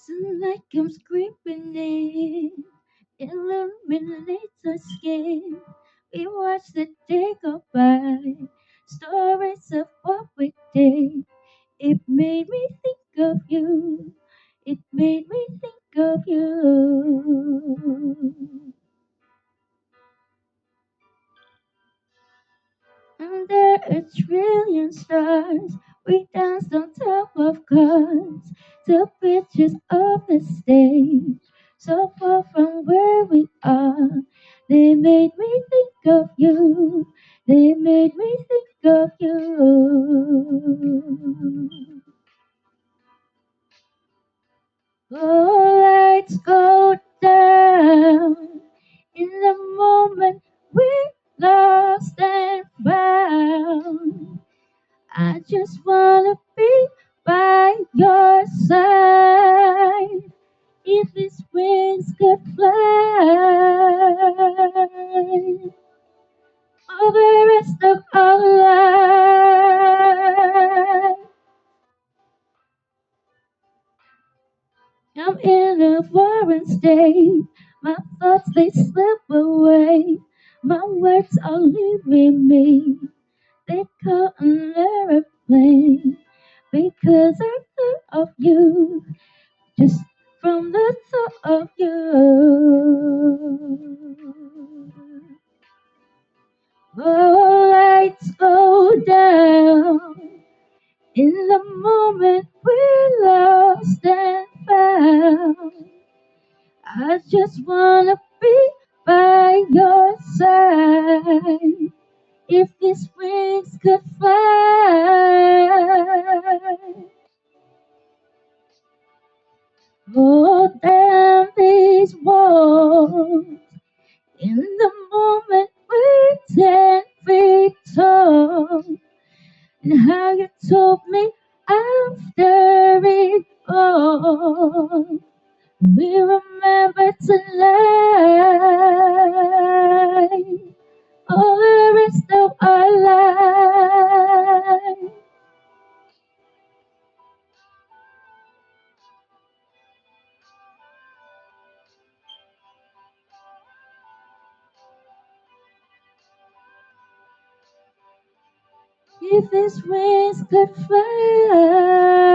Sunlight comes creeping in, illuminates our skin. We watch the day go by, stories of what we did. It made me think of you. It made me think of you. Under a trillion stars, we danced on top of cars, took pictures of the stage, so far from where we are. They made me think of you. They made me think of you. Oh, lights go down in the moment we lost and found. I just wanna be by your side. If these wings could fly for the rest of our life. I'm in a foreign state. My thoughts they slip away. My words are leaving me. They call an airplane because I thought of you. Just from the thought of you. Oh, lights go down in the moment we're lost and found. I just wanna be by your side. If these wings could fly, oh damn these walls. In the moment we're 10 feet tall, and how you told me after it all. We remember tonight, all the rest of our life. If these wings could fly.